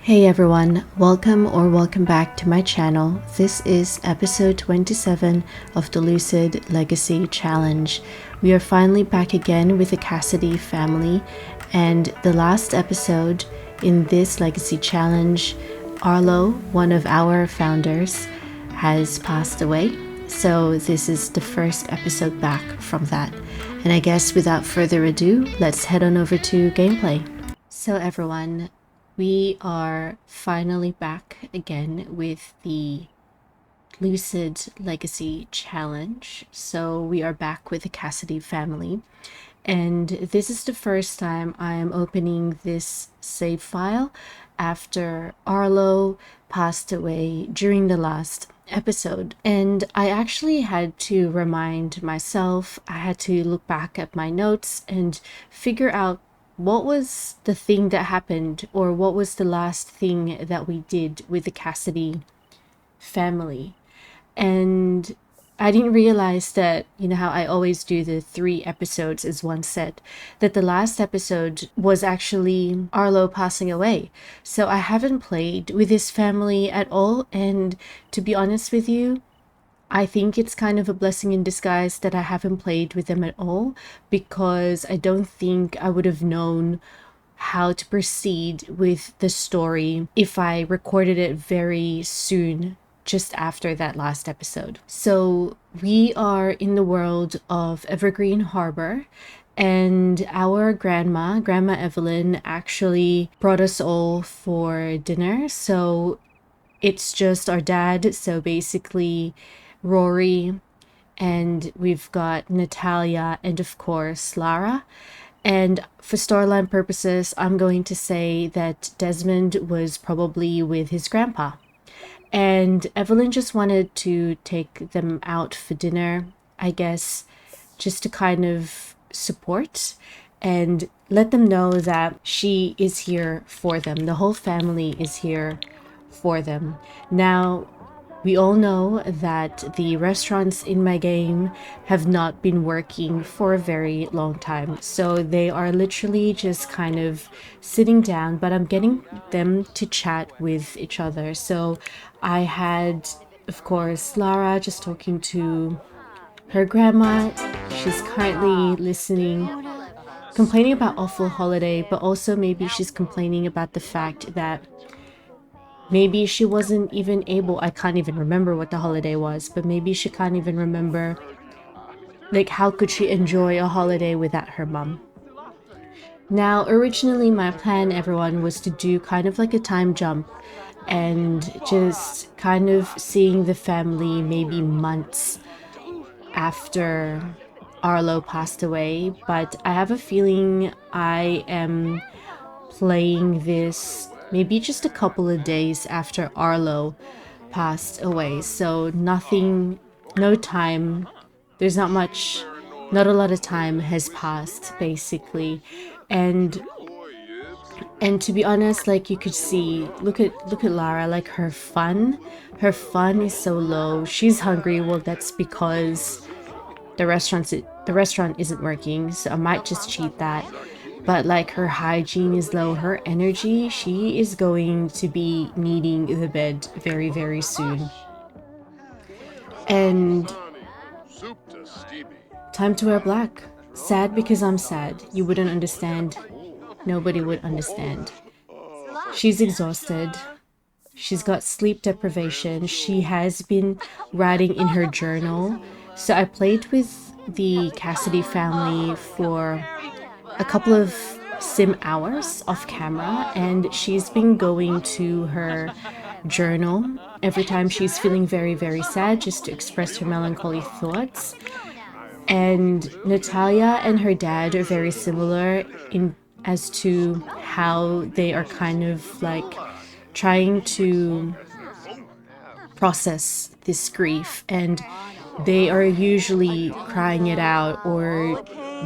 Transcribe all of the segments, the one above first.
Hey everyone, welcome back to my channel. This is episode 27 of the Lucid Legacy Challenge. We are finally back again with the Cassidy family, and the last episode in this Legacy Challenge, Arlo, one of our founders, has passed away. So this is the first episode back from that. And I guess without further ado, let's head on over to gameplay. So everyone, we are finally back again with the Lucid Legacy Challenge. So we are back with the Cassidy family. And this is the first time I am opening this save file after Arlo passed away during the last episode. And I actually had to remind myself, I had to look back at my notes and figure out what was the thing that happened, or what was the last thing that we did with the Cassidy family. And I didn't realize that, you know how I always do the 3 episodes as one set, that the last episode was actually Arlo passing away. So I haven't played with his family at all, and to be honest with you, I think it's kind of a blessing in disguise that I haven't played with them at all, because I don't think I would have known how to proceed with the story if I recorded it very soon, just after that last episode. So we are in the world of Evergreen Harbor, and our Grandma Evelyn, actually brought us all for dinner. So it's just our dad, so basically Rory, and we've got Natalia, and of course Lara. And for storyline purposes, I'm going to say that Desmond was probably with his grandpa. And Evelyn just wanted to take them out for dinner, I guess, just to kind of support and let them know that she is here for them. The whole family is here for them. Now, we all know that the restaurants in my game have not been working for a very long time. So they are literally just kind of sitting down, but I'm getting them to chat with each other. So I had, of course, Lara just talking to her grandma. She's currently listening, complaining about awful holiday, but also maybe she's complaining about the fact that maybe she wasn't even able, I can't even remember what the holiday was, but maybe she can't even remember, like, how could she enjoy a holiday without her mom? Now, originally my plan, everyone, was to do kind of like a time jump and just kind of seeing the family maybe months after Arlo passed away, but I have a feeling I am playing this maybe just a couple of days after Arlo passed away. So no time, there's not a lot of time has passed basically. And to be honest, like, you could see, look at Lara, like her fun is so low. She's hungry. Well, that's because the restaurant isn't working, so I might just cheat that. But like, her hygiene is low, her energy, she is going to be needing the bed very, very soon. And time to wear black. Sad because I'm sad. You wouldn't understand. Nobody would understand. She's exhausted. She's got sleep deprivation. She has been writing in her journal. So I played with the Cassidy family for a couple of sim hours off camera, and she's been going to her journal every time she's feeling very, very sad, just to express her melancholy thoughts. And Natalia and her dad are very similar in as to how they are kind of like trying to process this grief, and they are usually crying it out or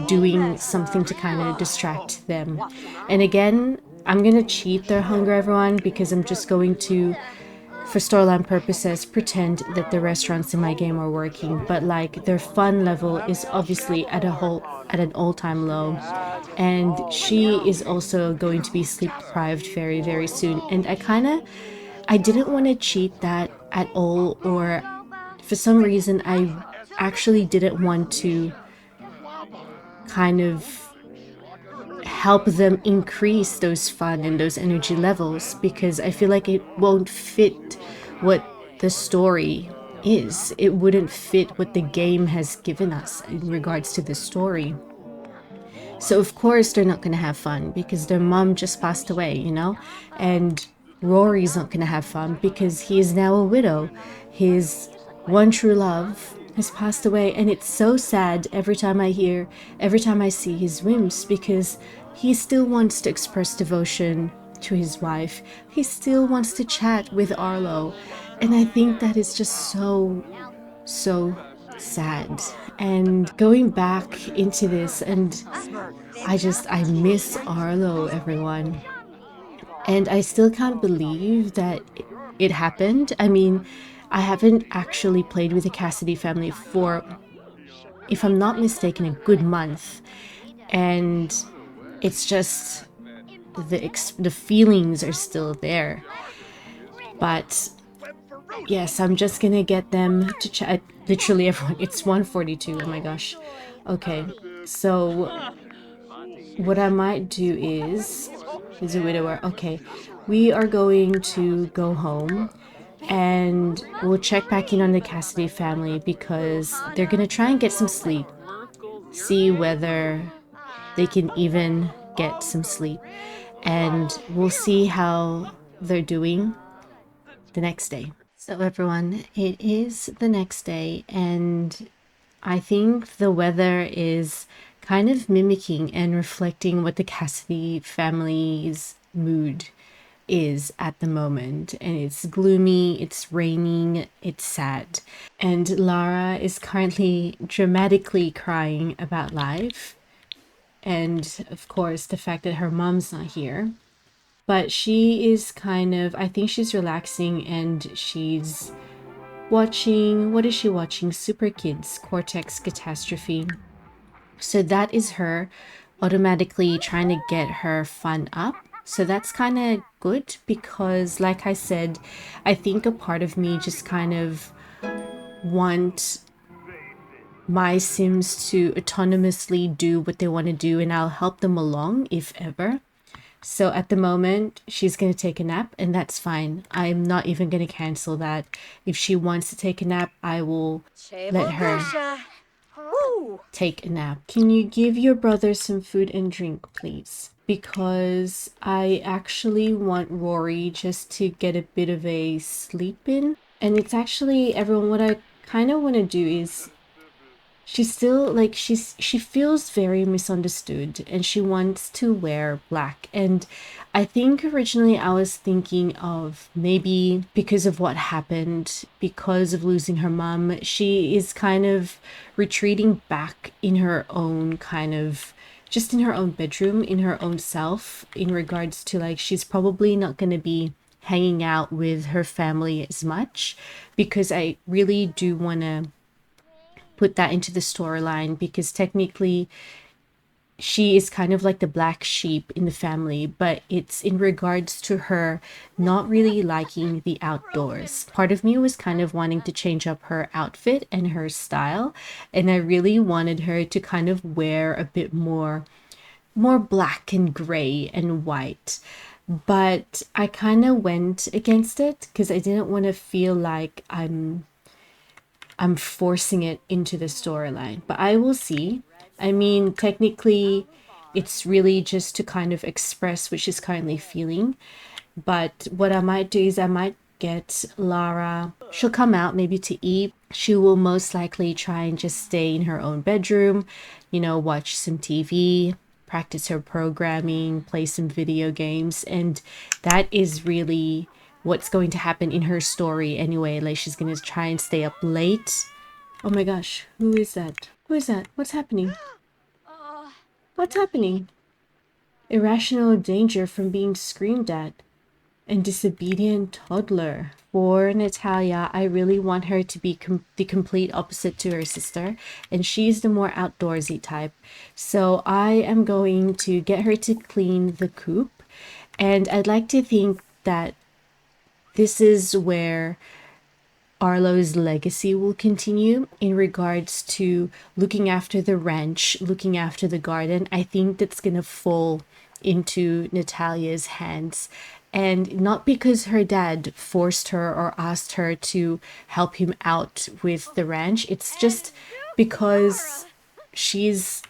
doing something to kind of distract them. And again, I'm gonna cheat their hunger, everyone, because I'm just going to for storyline purposes, pretend that the restaurants in my game are working, but like their fun level is obviously at an all-time low. And she is also going to be sleep deprived very, very soon. And I didn't want to cheat that at all, or for some reason, I actually didn't want to kind of help them increase those fun and those energy levels, because I feel like it won't fit what the story is. It wouldn't fit what the game has given us in regards to the story. So of course they're not going to have fun because their mom just passed away, you know? And Rory's not going to have fun because he is now a widow. His one true love has passed away, and it's so sad every time I see his whims, because he still wants to express devotion to his wife. He still wants to chat with Arlo. And I think that is just so sad. And going back into this, and I miss Arlo, everyone. And I still can't believe that it happened. I mean, I haven't actually played with the Cassidy family for, if I'm not mistaken, a good month. And it's just the feelings are still there. But yes, I'm just gonna get them to chat. Literally everyone. It's 1:42. Oh my gosh. Okay, so what I might do is a widower. Okay, we are going to go home, and we'll check back in on the Cassidy family because they're gonna try and get some sleep. See whether they can even get some sleep, and we'll see how they're doing the next day. So everyone, it is the next day, and I think the weather is kind of mimicking and reflecting what the Cassidy family's mood is at the moment. And it's gloomy, it's raining, it's sad. And Lara is currently dramatically crying about life. And of course, the fact that her mom's not here. But she is kind of, I think she's relaxing, and she's watching, what is she watching? Super Kids Cortex Catastrophe. So that is her automatically trying to get her fun up. So that's kind of good because, like I said, I think a part of me just kind of want my Sims to autonomously do what they want to do, and I'll help them along if ever. So at the moment, she's going to take a nap, and that's fine. I'm not even going to cancel that. If she wants to take a nap, I will let her take a nap. Can you give your brother some food and drink, please? Because I actually want Rory just to get a bit of a sleep in. And it's actually, everyone, what I kind of want to do is, she's still like, she feels very misunderstood, and she wants to wear black. And I think originally I was thinking of maybe because of what happened, because of losing her mom, she is kind of retreating back in her own kind of, just in her own bedroom, in her own self, in regards to like, she's probably not going to be hanging out with her family as much, because I really do want to put that into the storyline, because technically she is kind of like the black sheep in the family, but it's in regards to her not really liking the outdoors. Part of me was kind of wanting to change up her outfit and her style, and I really wanted her to kind of wear a bit more black and gray and white. But I kind of went against it because I didn't want to feel like I'm forcing it into the storyline, but I will see. I mean, technically, it's really just to kind of express what she's currently feeling. But what I might do is I might get Lara. She'll come out maybe to eat. She will most likely try and just stay in her own bedroom, you know, watch some TV, practice her programming, play some video games. And that is really what's going to happen in her story anyway. Like, she's going to try and stay up late. Oh my gosh, who is that? Who is that? What's happening? What's happening? Irrational danger from being screamed at. and disobedient toddler. For Natalia, I really want her to be the complete opposite to her sister, and she's the more outdoorsy type. So I am going to get her to clean the coop, and I'd like to think that this is where Arlo's legacy will continue in regards to looking after the ranch, looking after the garden. I think that's going to fall into Natalia's hands. And not because her dad forced her or asked her to help him out with the ranch. It's just because she's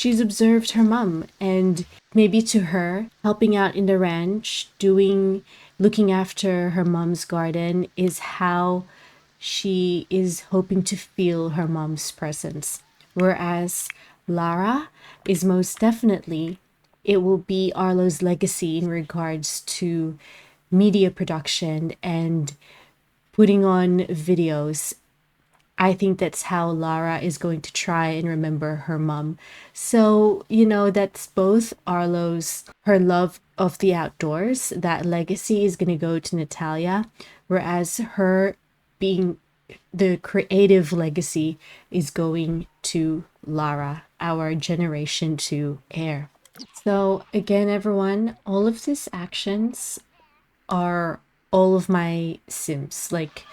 observed her mom, and maybe to her helping out in the ranch, looking after her mom's garden is how she is hoping to feel her mom's presence. Whereas Lara is most definitely, it will be Arlo's legacy in regards to media production and putting on videos. I think that's how Lara is going to try and remember her mom. So, that's both her love of the outdoors, that legacy is going to go to Natalia, whereas her being the creative legacy is going to Lara, our Generation 2 heir. So, again, everyone, all of these actions are all of my Sims. Like,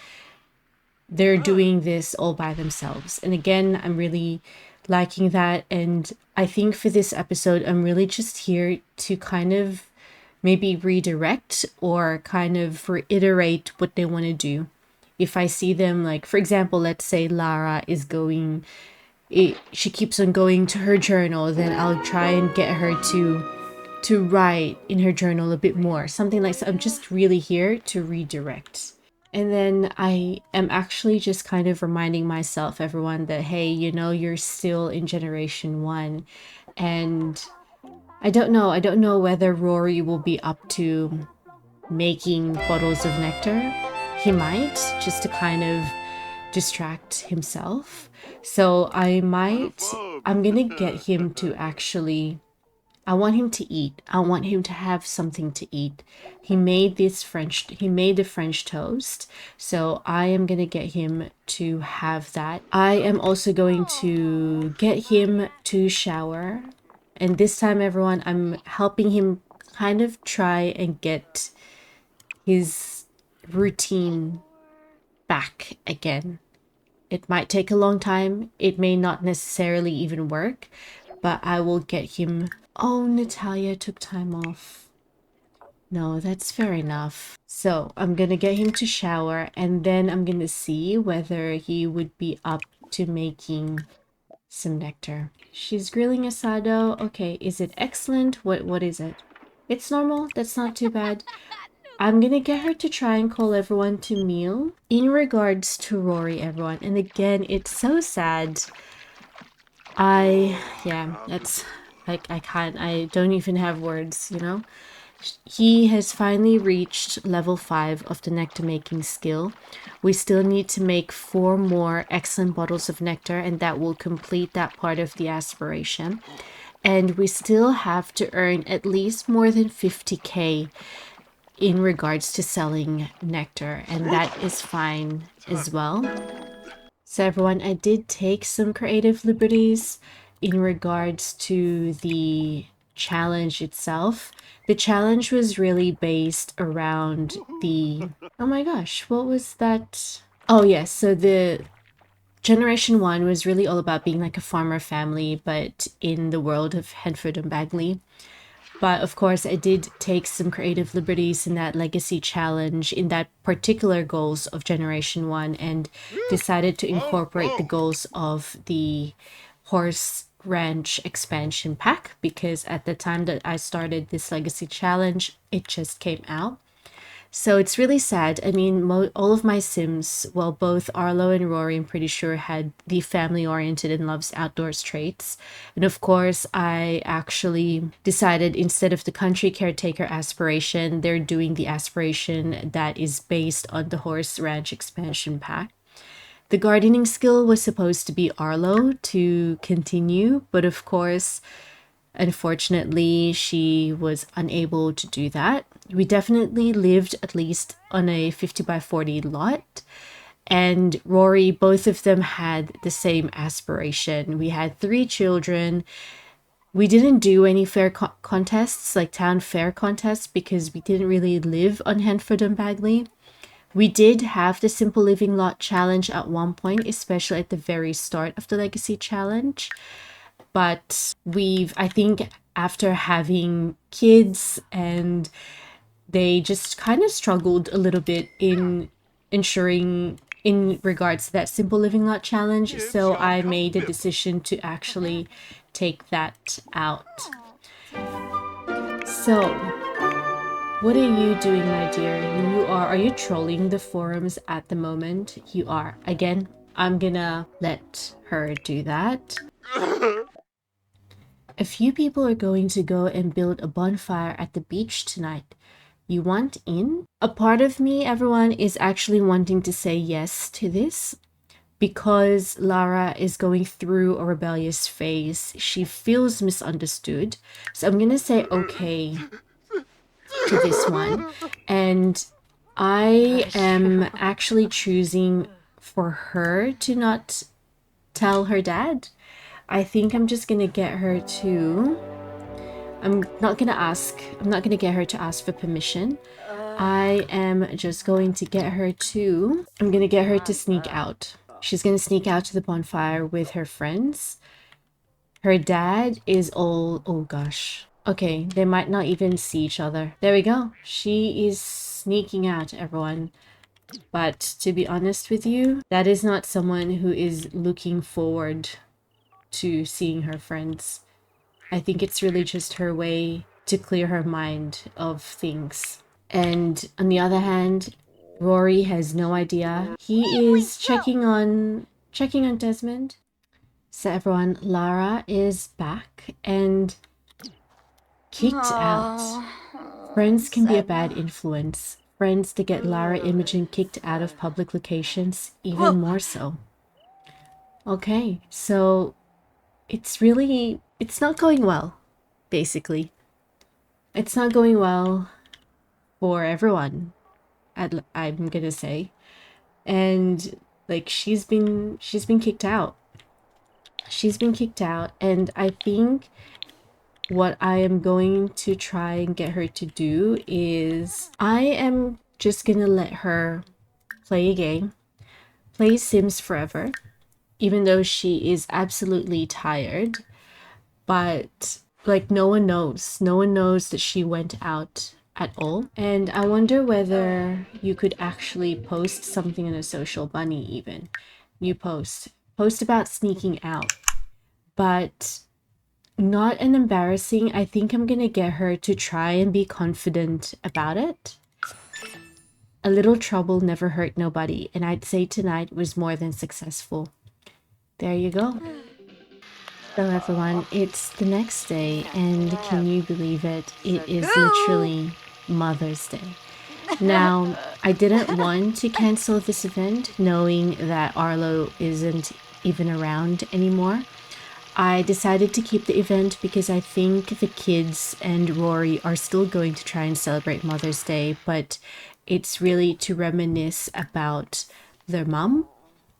they're doing this all by themselves. And again, I'm really liking that. And I think for this episode, I'm really just here to kind of maybe redirect or kind of reiterate what they want to do. If I see them, like, for example, let's say Lara is she keeps on going to her journal, then I'll try and get her to write in her journal a bit more. Something like that. I'm just really here to redirect. And then I am actually just kind of reminding myself, everyone, that, hey, you're still in Generation 1. And I don't know whether Rory will be up to making bottles of nectar. He might, just to kind of distract himself. So I'm gonna get him to actually, I want him to eat. I want him to have something to eat. He made the French toast. So I am going to get him to have that. I am also going to get him to shower. And this time, everyone, I'm helping him kind of try and get his routine back again. It might take a long time. It may not necessarily even work, but I will get him. Oh, Natalia took time off. No, that's fair enough. So I'm gonna get him to shower, and then I'm gonna see whether he would be up to making some nectar. She's grilling asado. Okay, is it excellent? What is it? It's normal. That's not too bad. I'm gonna get her to try and call everyone to meal. In regards to Rory, everyone, and again, it's so sad. That's like, I don't even have words, He has finally reached level 5 of the nectar making skill. We still need to make 4 more excellent bottles of nectar, and that will complete that part of the aspiration. And we still have to earn at least more than 50k in regards to selling nectar, and that is fine as well. So everyone, I did take some creative liberties in regards to the challenge itself. The challenge was really based around oh my gosh, what was that? Oh yes, so the Generation 1 was really all about being like a farmer family, but in the world of Henford and Bagley. But of course, I did take some creative liberties in that legacy challenge, in that particular goals of Generation 1, and decided to incorporate the goals of the horse ranch expansion pack, because at the time that I started this legacy challenge, it just came out. So it's really sad. I mean, all of my Sims, well, both Arlo and Rory, I'm pretty sure, had the family-oriented and loves outdoors traits. And of course, I actually decided, instead of the country caretaker aspiration, they're doing the aspiration that is based on the horse ranch expansion pack. The gardening skill was supposed to be Arlo to continue, but of course, unfortunately, she was unable to do that. we definitely lived at least on a 50 by 40 lot. And Rory, both of them had the same aspiration. We had 3 children. We didn't do any fair contests, like town fair contests, because we didn't really live on Henford and Bagley. We did have the Simple Living Lot Challenge at one point, especially at the very start of the Legacy Challenge. But I think after having kids, and they just kind of struggled a little bit in ensuring in regards to that Simple Living Lot Challenge. So I made a decision to actually take that out. So what are you doing, my dear? Are you trolling the forums at the moment? You are. Again, I'm gonna let her do that. A few people are going to go and build a bonfire at the beach tonight. You want in? A part of me, everyone, is actually wanting to say yes to this because Lara is going through a rebellious phase. She feels misunderstood. So I'm going to say okay to this one. And I am actually choosing for her to not tell her dad. I think I'm just going to get her to... I'm not going to get her to ask for permission. I am just going to get her to... I'm going to get her to sneak out. She's going to sneak out to the bonfire with her friends. Her dad is all... Oh gosh. Okay, they might not even see each other. There we go. She is sneaking out, everyone. But to be honest with you, that is not someone who is looking forward to seeing her friends. I think it's really just her way to clear her mind of things. And on the other hand, Rory has no idea. He is checking on Desmond. So everyone, Lara is back and kicked out. Friends can be a bad influence. Friends to get Lara Imogen kicked out of public locations, even more so. Okay, so it's not going well, basically. It's not going well for everyone, I'm gonna say. And like she's been kicked out. She's been kicked out, and I think what I am going to try and get her to do is I am just gonna let her play a game, play Sims Forever, even though she is absolutely tired. But like no one knows that she went out at all. And I wonder whether you could actually post something in a social bunny. Even you post about sneaking out, but not an embarrassing. I think I'm gonna get her to try and be confident about it. A little trouble never hurt nobody, and I'd say tonight was more than successful. There you go. So everyone, it's the next day, and can you believe it? It is literally Mother's Day. Now, I didn't want to cancel this event knowing that Arlo isn't even around anymore. I decided to keep the event because I think the kids and Rory are still going to try and celebrate Mother's Day, but it's really to reminisce about their mum.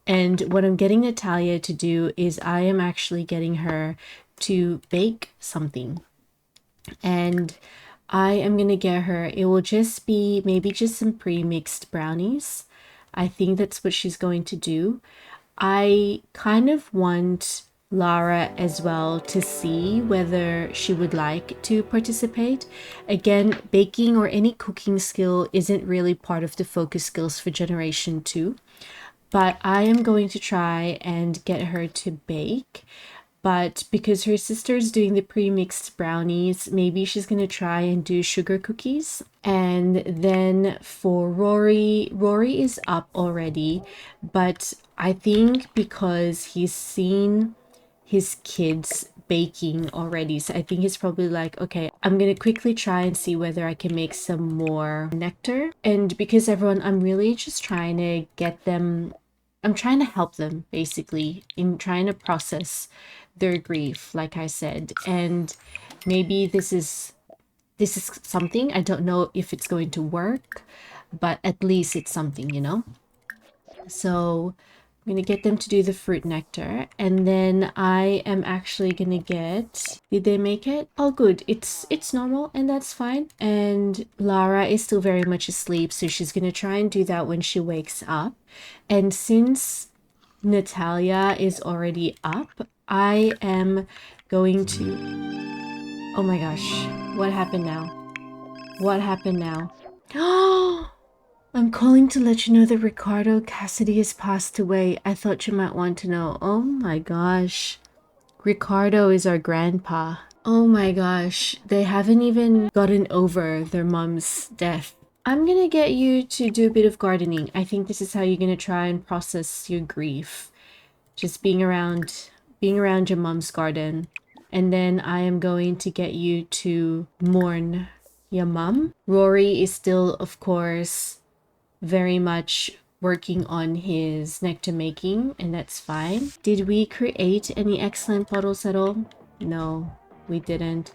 And what I'm getting Natalia to do is I am actually getting her to bake something. And I am going to get her, it will just be maybe just some pre-mixed brownies. I think that's what she's going to do. I kind of want Lara as well to see whether she would like to participate. Again, baking or any cooking skill isn't really part of the focus skills for Generation 2. But I am going to try and get her to bake. But because her sister's doing the pre-mixed brownies, maybe she's going to try and do sugar cookies. And then for Rory is up already. But I think because he's seen his kids baking already, so I think he's probably like, okay, I'm gonna quickly try and see whether I can make some more nectar. And because everyone, I'm really just trying to get them, I'm trying to help them basically in trying to process their grief, like I said. And maybe this is this is something. I don't know if it's going to work, but at least it's something, you know? So I'm gonna get them to do the fruit nectar, and then I am actually gonna get, did they make it? Oh good, it's normal, and that's fine. And Lara is still very much asleep, so she's gonna try and do that when she wakes up. And since Natalia is already up, I am going to, oh my gosh, what happened now? What happened now? Oh, I'm calling to let you know that Ricardo Cassidy has passed away. I thought you might want to know. Oh my gosh. Ricardo is our grandpa. Oh my gosh. They haven't even gotten over their mom's death. I'm gonna get you to do a bit of gardening. I think this is how you're gonna try and process your grief. Just being around your mom's garden. And then I am going to get you to mourn your mom. Rory is still, of course, very much working on his nectar making, and that's fine. Did we create any excellent bottles at all? No, we didn't.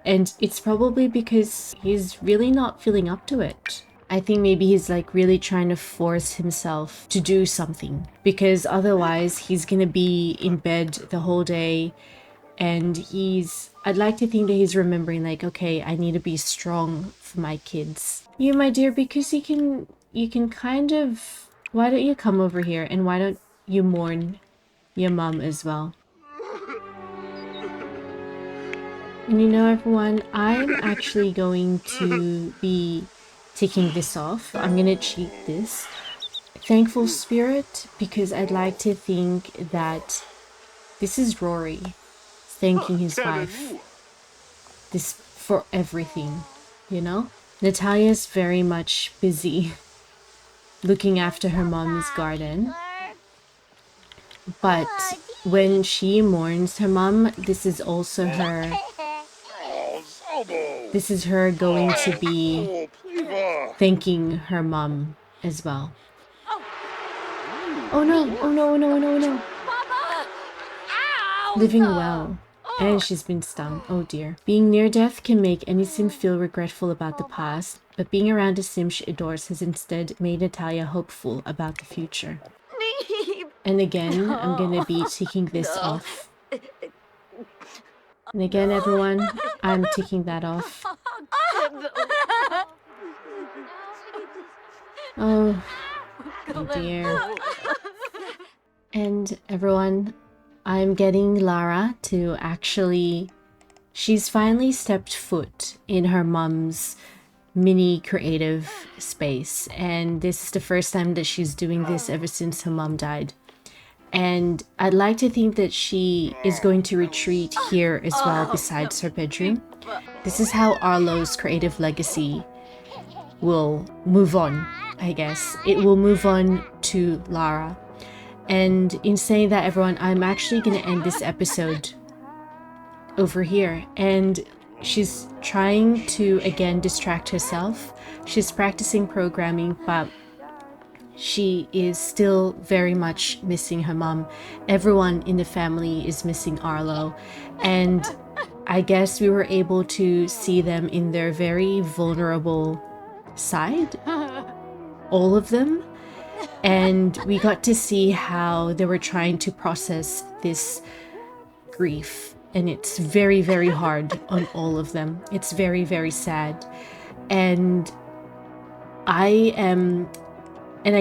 And it's probably because he's really not feeling up to it. I think maybe he's like really trying to force himself to do something, because otherwise he's gonna be in bed the whole day, and I'd like to think that he's remembering like, okay, I need to be strong for my kids. You, my dear, because you can kind of, why don't you come over here, and why don't you mourn your mom as well? And you know, everyone, I'm actually going to be taking this off. I'm gonna cheat this. Thankful spirit, because I'd like to think that this is Rory thanking his wife this for everything, you know? Natalia's very much busy looking after her mom's garden, but when she mourns her mom, this is also her, this is her going to be thanking her mom as well. Oh no, oh no, oh no, oh no, oh no. Living well. And she's been stung. Oh dear. Being near death can make any sim feel regretful about the past, but being around a sim she adores has instead made Natalia hopeful about the future. And again, I'm gonna be taking this off. And again, everyone, I'm taking that off. Oh, oh dear. And everyone, I'm getting Lara to actually, she's finally stepped foot in her mom's mini creative space, and this is the first time that she's doing this ever since her mom died. And I'd like to think that she is going to retreat here as well besides her bedroom. This is how Arlo's creative legacy will move on, I guess. It will move on to Lara. And in saying that, everyone, I'm actually going to end this episode over here. And she's trying to, again, distract herself. She's practicing programming, but she is still very much missing her mom. Everyone in the family is missing Arlo. And I guess we were able to see them in their very vulnerable side. All of them. And we got to see how they were trying to process this grief. And it's very, very hard on all of them. It's very, very sad. And I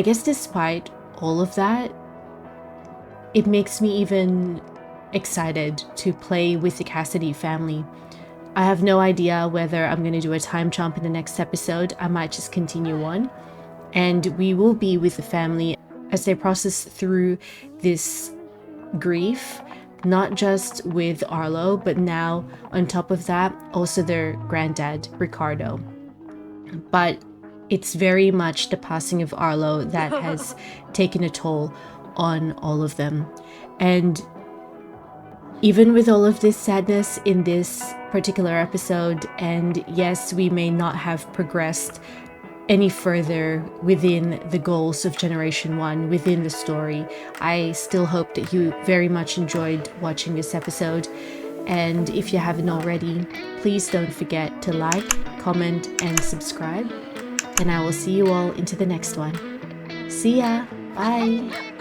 guess despite all of that, it makes me even excited to play with the Cassidy family. I have no idea whether I'm going to do a time jump in the next episode. I might just continue on. And we will be with the family as they process through this grief, not just with Arlo, but now on top of that, also their granddad, Ricardo. But it's very much the passing of Arlo that has taken a toll on all of them. And even with all of this sadness in this particular episode, and yes, we may not have progressed any further within the goals of Generation 1, within the story, I still hope that you very much enjoyed watching this episode. And if you haven't already, please please don't forget to like, comment, and subscribe. And I will see you all into the next one. See ya! Bye!